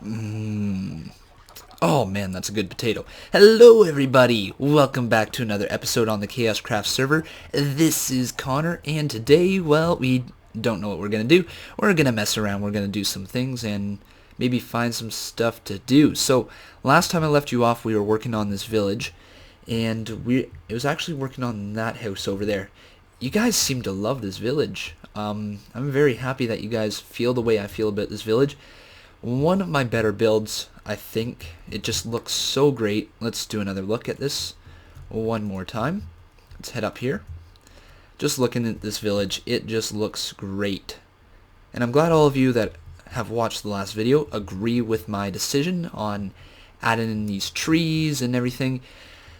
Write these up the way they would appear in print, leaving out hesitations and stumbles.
Mmm. Oh man, that's a good potato. Hello everybody! Welcome back to another episode on the KaoshKraft server. This is Connor, and today, well, we don't know what we're going to do. We're going to mess around, we're going to do some things, and maybe find some stuff to do. So, last time I left you off, we were working on this village, and it was actually working on that house over there. You guys seem to love this village. I'm very happy that you guys feel the way I feel about this village. One of my better builds, I think. It just looks so great. Let's do another look at this one more time. Let's head up here. Just looking at this village, it just looks great. And I'm glad all of you that have watched the last video agree with my decision on adding in these trees and everything.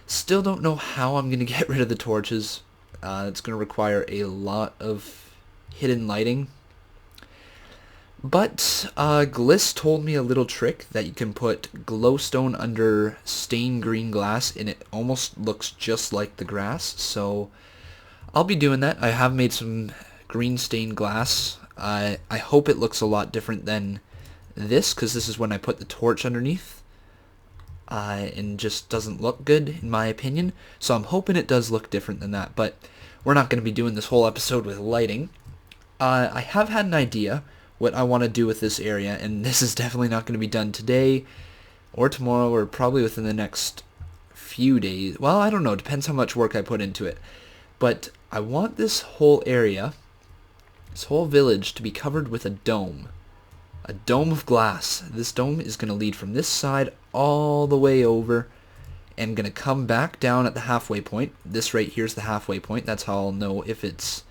Still don't know how I'm going to get rid of the torches. It's going to require a lot of hidden lighting. But Gliss told me a little trick that you can put glowstone under stained green glass and it almost looks just like the grass. So I'll be doing that. I have made some green stained glass. I hope it looks a lot different than this, because this is when I put the torch underneath. And just doesn't look good in my opinion. So I'm hoping it does look different than that. But we're not going to be doing this whole episode with lighting. I have had an idea what I want to do with this area, and this is definitely not going to be done today or tomorrow or probably within the next few days. Well, I don't know, depends how much work I put into it. But I want this whole area, this whole village, to be covered with a dome of glass. This dome is going to lead from this side all the way over and going to come back down at the halfway point. This right here is the halfway point. That's how I'll know if it's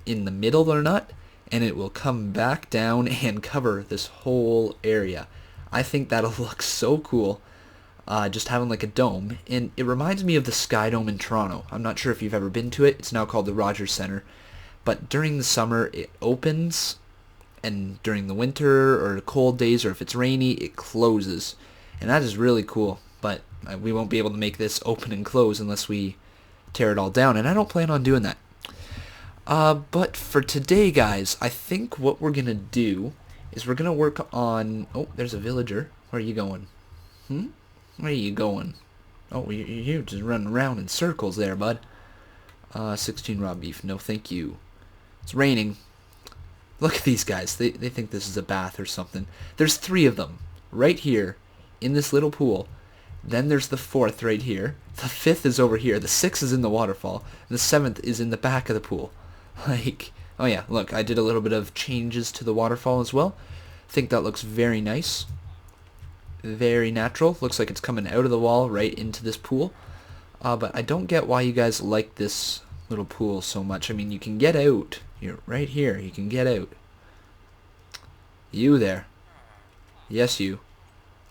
in the middle or not. And it will come back down and cover this whole area. I think that'll look so cool, just having like a dome. And it reminds me of the Sky Dome in Toronto. I'm not sure if you've ever been to it. It's now called the Rogers Centre. But during the summer, it opens, and during the winter or cold days, or if it's rainy, it closes. And that is really cool. But we won't be able to make this open and close unless we tear it all down. And I don't plan on doing that. But for today, guys, I think what we're gonna do is we're gonna work on... Oh, there's a villager. Where are you going? Where are you going? Oh, you're just running around in circles there, bud. 16 raw beef. No, thank you. It's raining. Look at these guys. They think this is a bath or something. There's 3 of them right here in this little pool. Then there's the 4th right here. The 5th is over here. The 6th is in the waterfall. And the 7th is in the back of the pool. Like, oh yeah, look, I did a little bit of changes to the waterfall as well. I think that looks very nice. Very natural. Looks like it's coming out of the wall right into this pool. But I don't get why you guys like this little pool so much. I mean, you can get out. You're right here. You can get out. You there. Yes, you.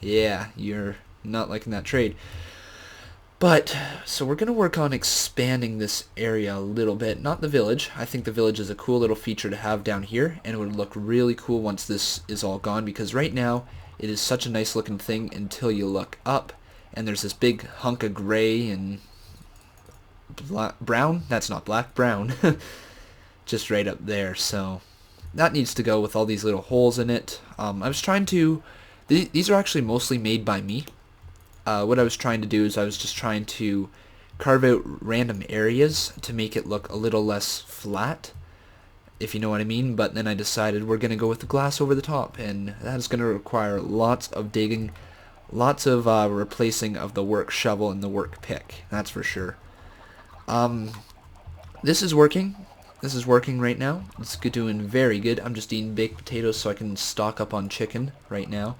Yeah, you're not liking that trade. But, so we're going to work on expanding this area a little bit. Not the village. I think the village is a cool little feature to have down here. And it would look really cool once this is all gone. Because right now, it is such a nice looking thing until you look up. And there's this big hunk of gray and brown. That's not black, brown. Just right up there. So, that needs to go with all these little holes in it. I was trying to... These are actually mostly made by me. What I was trying to do is I was just trying to carve out random areas to make it look a little less flat, if you know what I mean. But then I decided we're going to go with the glass over the top, and that is going to require lots of digging, lots of replacing of the work shovel and the work pick, that's for sure. This is working. This is working right now. It's doing very good. I'm just eating baked potatoes so I can stock up on chicken right now.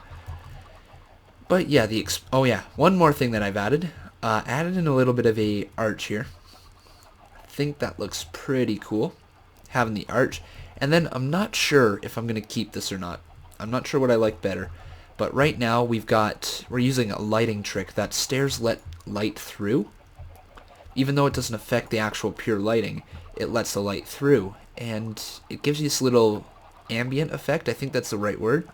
But yeah, oh yeah, one more thing that I've added. Added in a little bit of a arch here. I think that looks pretty cool, having the arch. And then I'm not sure if I'm going to keep this or not. I'm not sure what I like better. But right now we're using a lighting trick that stairs let light through. Even though it doesn't affect the actual pure lighting, it lets the light through. And it gives you this little ambient effect, I think that's the right word,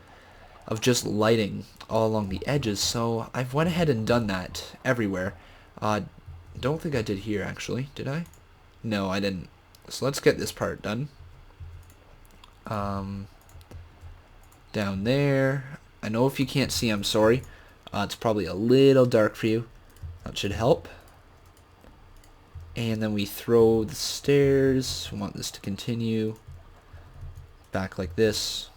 of just lighting all along the edges. So I've went ahead and done that everywhere. Don't think I did here actually, did I? No, I didn't. So let's get this part done. Down there. I know if you can't see, I'm sorry. It's probably a little dark for you. That should help. And then we throw the stairs. We want this to continue back like this.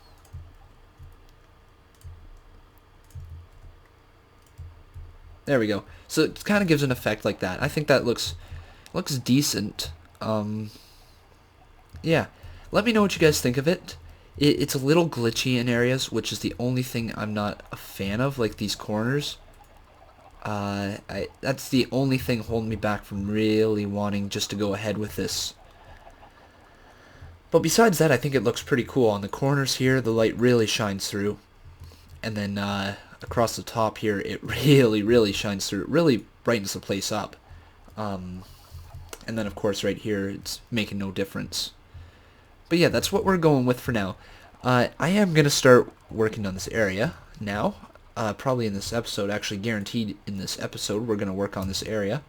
There we go. So it kind of gives an effect like that. I think that looks decent. Yeah. Let me know what you guys think of it. It's a little glitchy in areas, which is the only thing I'm not a fan of, like these corners. That's the only thing holding me back from really wanting just to go ahead with this. But besides that, I think it looks pretty cool. On the corners here, the light really shines through. And then across the top here, it really shines through. It really brightens the place up. And then, of course, right here, it's making no difference. But yeah, that's what we're going with for now. I am going to start working on this area now. Probably in this episode, actually guaranteed in this episode, we're going to work on this area.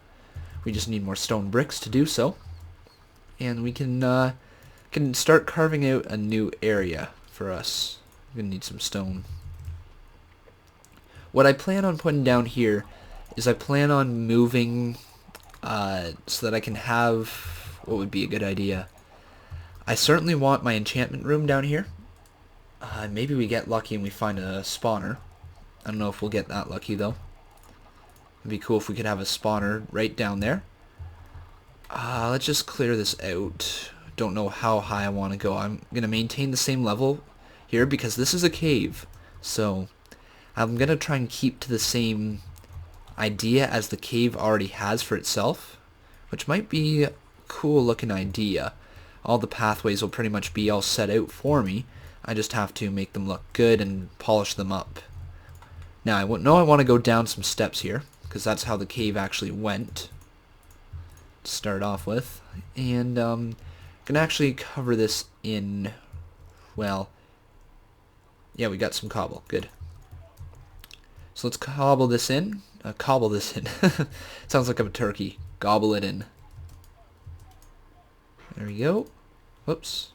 We just need more stone bricks to do so. And we can start carving out a new area for us. We're going to need some stone. What I plan on putting down here is I plan on moving so that I can have, what would be a good idea? I certainly want my enchantment room down here. Maybe we get lucky and we find a spawner. I don't know if we'll get that lucky though. It'd be cool if we could have a spawner right down there. Let's just clear this out. Don't know how high I want to go. I'm going to maintain the same level here because this is a cave. So I'm going to try and keep to the same idea as the cave already has for itself, which might be a cool looking idea. All the pathways will pretty much be all set out for me. I just have to make them look good and polish them up. Now I want to go down some steps here because that's how the cave actually went to start off with. And I'm going to actually cover this in, well, yeah, we got some cobble. Good. So let's cobble this in. Cobble this in. Sounds like I'm a turkey. Gobble it in. There we go. Whoops.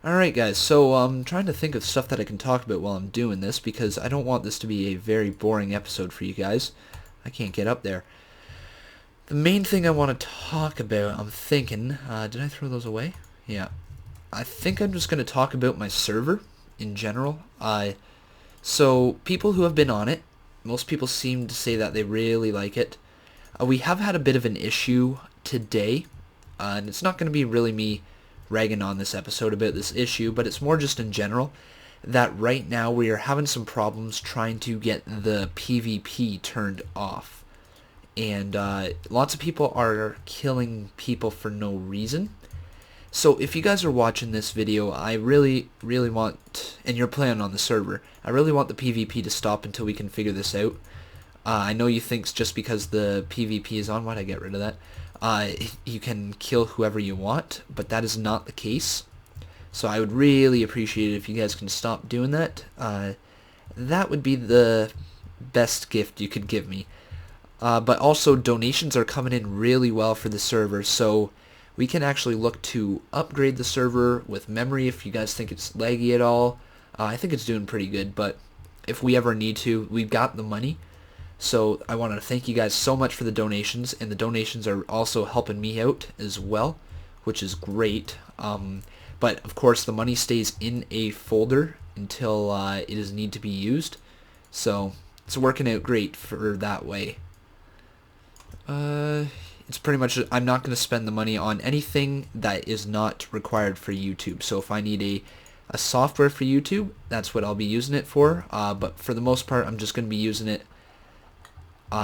Alright guys, so I'm trying to think of stuff that I can talk about while I'm doing this because I don't want this to be a very boring episode for you guys. I can't get up there. The main thing I want to talk about, I'm thinking, did I throw those away? Yeah. I think I'm just going to talk about my server in general. So people who have been on it, most people seem to say that they really like it. We have had a bit of an issue today. And it's not going to be really me ragging on this episode about this issue, but it's more just in general that right now we are having some problems trying to get the PvP turned off. And lots of people are killing people for no reason. So if you guys are watching this video, I really want, and you're playing on the server, I really want the PvP to stop until we can figure this out. I know you think just because the PvP is on, why'd I get rid of that? You can kill whoever you want, but that is not the case. So I would really appreciate it if you guys can stop doing that. That would be the best gift you could give me. But also donations are coming in really well for the server, so we can actually look to upgrade the server with memory if you guys think it's laggy at all. I think it's doing pretty good, but if we ever need to, we've got the money. So I want to thank you guys so much for the donations, and the donations are also helping me out as well, which is great. But of course the money stays in a folder until it is need to be used. So it's working out great for that way. It's pretty much, I'm not going to spend the money on anything that is not required for YouTube. So if I need a software for YouTube, that's what I'll be using it for. But for the most part, I'm just going to be using it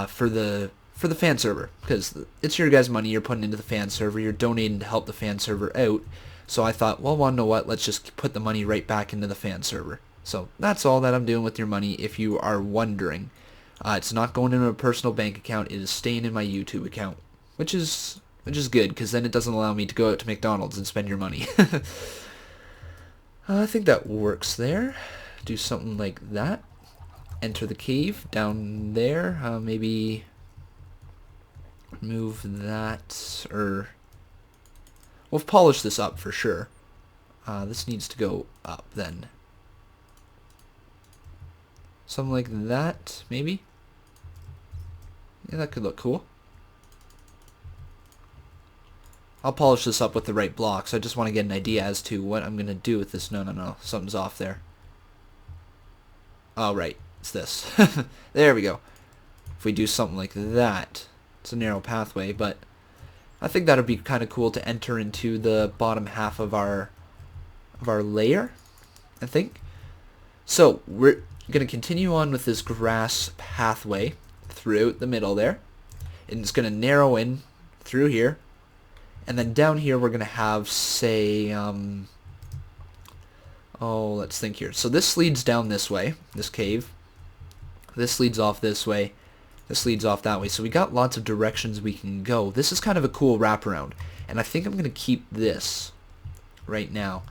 for the fan server, because it's your guys' money you're putting into the fan server. You're donating to help the fan server out. So I thought, well, wanna know what? Let's just put the money right back into the fan server. So that's all that I'm doing with your money. If you are wondering, it's not going into a personal bank account. It is staying in my YouTube account, which is good, because then it doesn't allow me to go out to McDonald's and spend your money. I think that works there. Do something like that. Enter the cave down there. Maybe move that, or we'll polish this up for sure. This needs to go up then. Something like that, maybe? Yeah, that could look cool. I'll polish this up with the right blocks. I just want to get an idea as to what I'm going to do with this. No. Something's off there. Oh, right. It's this. There we go. If we do something like that, it's a narrow pathway, but I think that would be kind of cool to enter into the bottom half of our layer, I think. So we're going to continue on with this grass pathway throughout the middle there, and it's going to narrow in through here, and then down here we're going to have, say, let's think here. So this leads down this way, this cave. This leads off this way. This leads off that way. So we got lots of directions we can go. This is kind of a cool wraparound, and I think I'm going to keep this right now.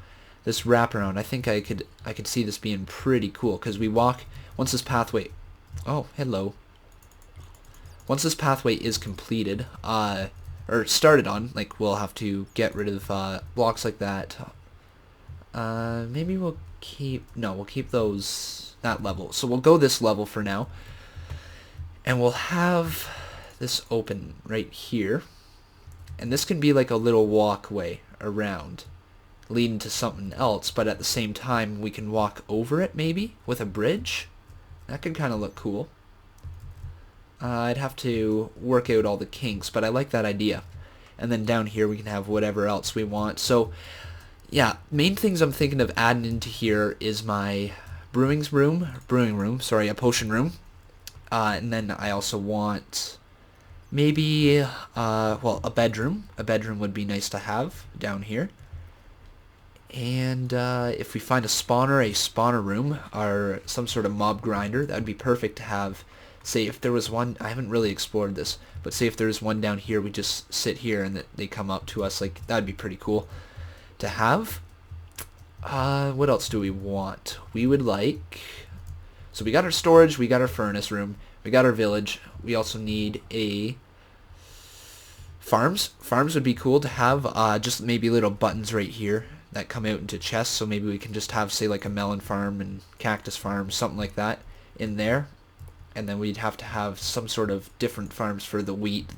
This wraparound, I think I could see this being pretty cool, because we walk, once this pathway, oh, hello. Once this pathway is completed, or started on, like, we'll have to get rid of blocks like that. Maybe we'll keep those, that level. So we'll go this level for now, and we'll have this open right here, and this can be like a little walkway around, leading to something else, but at the same time we can walk over it maybe with a bridge. That could kind of look cool. I'd have to work out all the kinks, but I like that idea. And then down here we can have whatever else we want. So yeah, main things I'm thinking of adding into here is my a potion room. And then I also want maybe, a bedroom. A bedroom would be nice to have down here. And if we find a spawner room, or some sort of mob grinder, that would be perfect to have. Say if there was one, I haven't really explored this, but say if there's one down here, we just sit here and they come up to us. Like, that would be pretty cool to have. What else do we want? We would like, so we got our storage, we got our furnace room, we got our village. We also need a farms. Farms would be cool to have, just maybe little buttons right here that come out into chests, so maybe we can just have, say, like a melon farm and cactus farm, something like that in there. And then we'd have to have some sort of different farms for the wheat,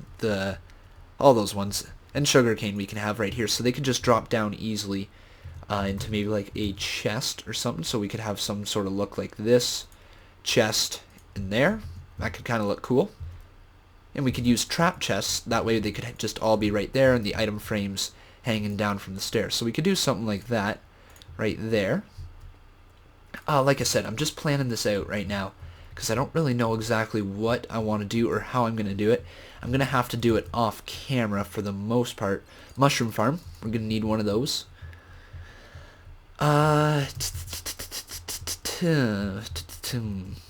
all those ones, and sugarcane we can have right here, so they could just drop down easily into maybe like a chest or something, so we could have some sort of look like this chest in there. That could kind of look cool. And we could use trap chests, that way they could just all be right there, and the item frames hanging down from the stairs. So we could do something like that right there. Like I said, I'm just planning this out right now, because I don't really know exactly what I want to do or how I'm going to do it. I'm going to have to do it off camera for the most part. Mushroom farm, we're going to need one of those.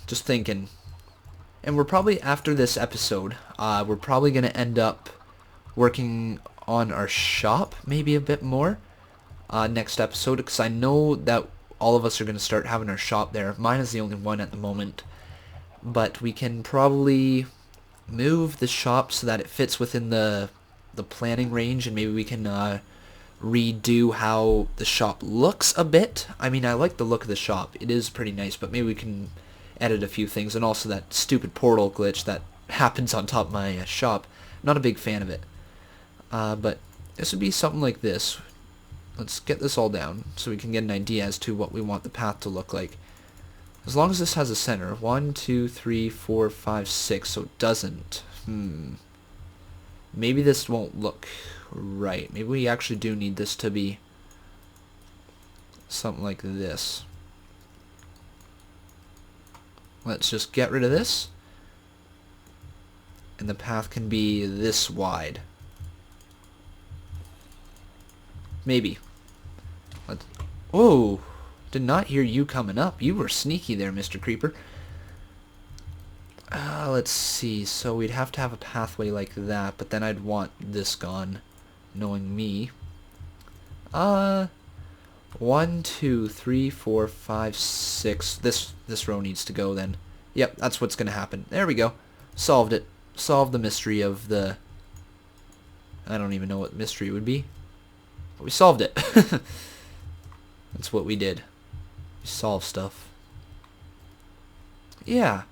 Just thinking. And we're probably, after this episode, we're probably going to end up working on our shop maybe a bit more next episode, because I know that all of us are going to start having our shop there. Mine is the only one at the moment. But we can probably move the shop so that it fits within the planning range, and maybe we can redo how the shop looks a bit. I mean, I like the look of the shop. It is pretty nice, but maybe we can edit a few things, and also that stupid portal glitch that happens on top of my shop. Not a big fan of it. But this would be something like this. Let's get this all down so we can get an idea as to what we want the path to look like. As long as this has a center. 1, 2, 3, 4, 5, 6. So it doesn't. Maybe this won't look right. Maybe we actually do need this to be something like this. Let's just get rid of this. And the path can be this wide. Maybe. Whoa! Did not hear you coming up. You were sneaky there, Mr. Creeper. Let's see. So we'd have to have a pathway like that, but then I'd want this gone, knowing me. 1, 2, 3, 4, 5, 6. This row needs to go then. Yep, that's what's gonna happen. There we go. Solved it. Solved the mystery of the... I don't even know what mystery would be. But we solved it. That's what we did. We solved stuff. Yeah.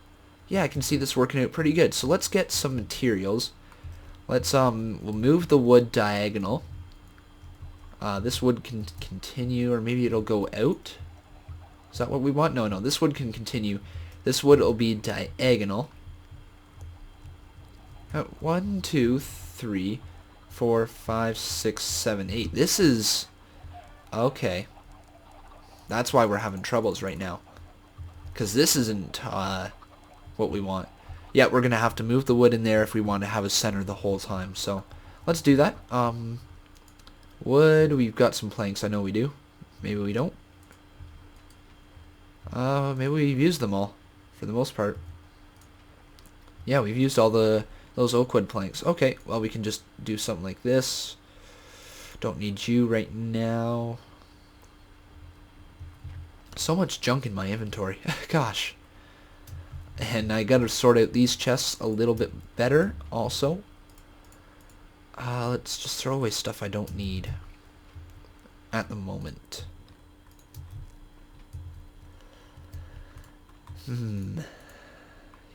Yeah, I can see this working out pretty good. So let's get some materials. We'll move the wood diagonal. This wood can continue, or maybe it'll go out. Is that what we want? No, this wood can continue. This wood will be diagonal. 1, 2, 3, 4, 5, 6, 7, 8. This is... okay. That's why we're having troubles right now. Because this isn't what we want. Yeah, we're going to have to move the wood in there if we want to have a center the whole time. So, let's do that. Wood, we've got some planks. I know we do. Maybe we don't. Maybe we've used them all, for the most part. Yeah, we've used all those oak wood planks. Okay, well we can just do something like this. Don't need you right now. So much junk in my inventory. Gosh. And I gotta sort out these chests a little bit better also. Let's just throw away stuff I don't need at the moment.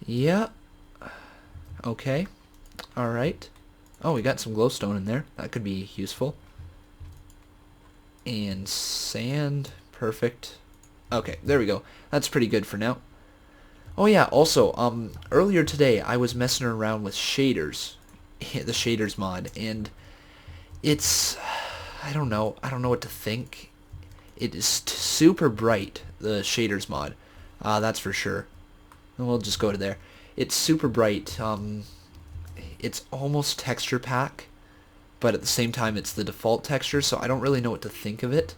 Yeah. Okay. Alright. Oh, we got some glowstone in there. That could be useful. And sand. Perfect. Okay, there we go. That's pretty good for now. Oh yeah, also, earlier today I was messing around with shaders. The shaders mod, and it's... I don't know what to think. It is super bright, the shaders mod. That's for sure. And we'll just go to there. It's super bright. It's almost texture pack, but at the same time it's the default texture, so I don't really know what to think of it.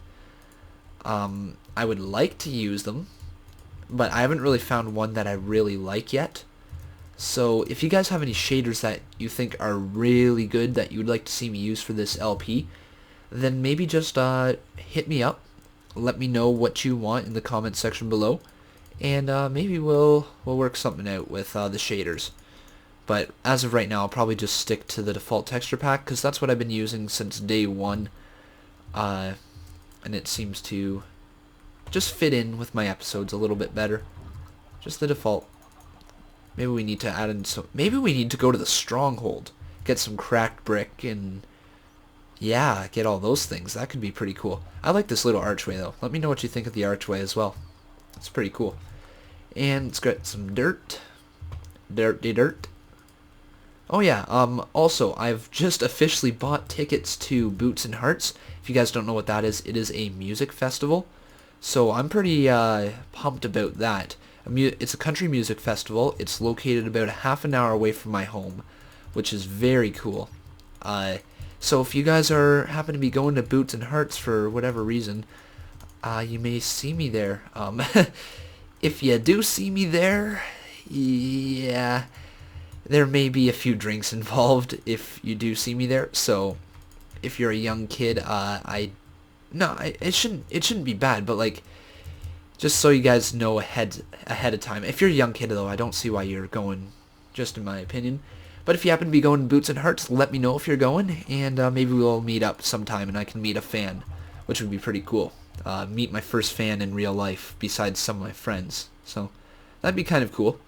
I would like to use them, but I haven't really found one that I really like yet. So if you guys have any shaders that you think are really good that you would like to see me use for this LP, then maybe just hit me up. Let me know what you want in the comment section below, and maybe we'll work something out with the shaders. But as of right now, I'll probably just stick to the default texture pack, because that's what I've been using since day one, and it seems to just fit in with my episodes a little bit better. Just the default. Maybe we need to add in some... maybe we need to go to the stronghold, get some cracked brick, and yeah, get all those things. That could be pretty cool. I like this little archway though. Let me know what you think of the archway as well. It's pretty cool. And let's get some dirt. Dirt. Oh yeah, also, I've just officially bought tickets to Boots and Hearts. If you guys don't know what that is, it is a music festival. So I'm pretty pumped about that. It's a country music festival. It's located about a half an hour away from my home, which is very cool. So if you guys happen to be going to Boots and Hearts for whatever reason, you may see me there. If you do see me there, yeah, there may be a few drinks involved if you do see me there. So if you're a young kid, it shouldn't be bad, but like, just so you guys know ahead of time. If you're a young kid though, I don't see why you're going, just in my opinion. But if you happen to be going to Boots and Hearts, let me know if you're going, and maybe we'll meet up sometime and I can meet a fan, which would be pretty cool. Meet my first fan in real life besides some of my friends. So that'd be kind of cool.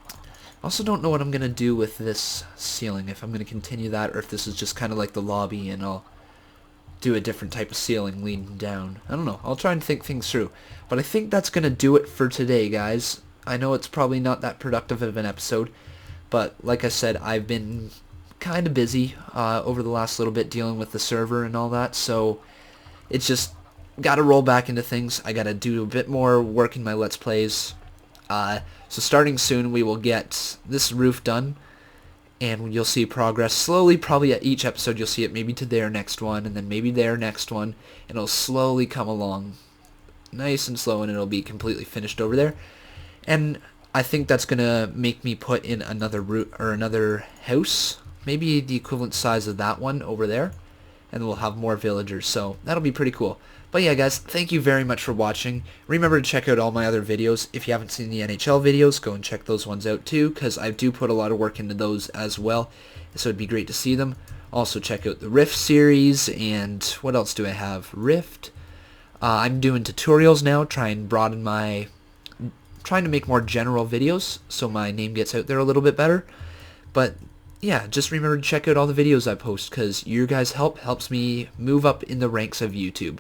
I also don't know what I'm going to do with this ceiling, if I'm going to continue that or if this is just kind of like the lobby and I'll do a different type of ceiling leading down. I don't know. I'll try and think things through. But I think that's going to do it for today, guys. I know it's probably not that productive of an episode, but like I said, I've been kind of busy over the last little bit dealing with the server and all that, so it's just got to roll back into things. I got to do a bit more work in my Let's Plays. So starting soon, we will get this roof done, and you'll see progress slowly. Probably at each episode, you'll see it maybe to their next one, and then maybe their next one, and it'll slowly come along, nice and slow, and it'll be completely finished over there. And I think that's gonna make me put in another house, maybe the equivalent size of that one over there, and we'll have more villagers. So that'll be pretty cool. But yeah, guys, thank you very much for watching. Remember to check out all my other videos. If you haven't seen the NHL videos, go and check those ones out too, because I do put a lot of work into those as well, so it'd be great to see them. Also check out the Rift series, and what else do I have? Rift. I'm doing tutorials now, try and broaden my trying to make more general videos so my name gets out there a little bit better. But yeah, just remember to check out all the videos I post, because your guys' help helps me move up in the ranks of YouTube.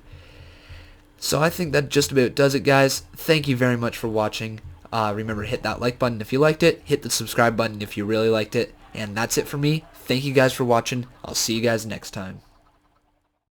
So I think that just about does it, guys. Thank you very much for watching. Remember, hit that like button if you liked it. Hit the subscribe button if you really liked it. And that's it for me. Thank you guys for watching. I'll see you guys next time.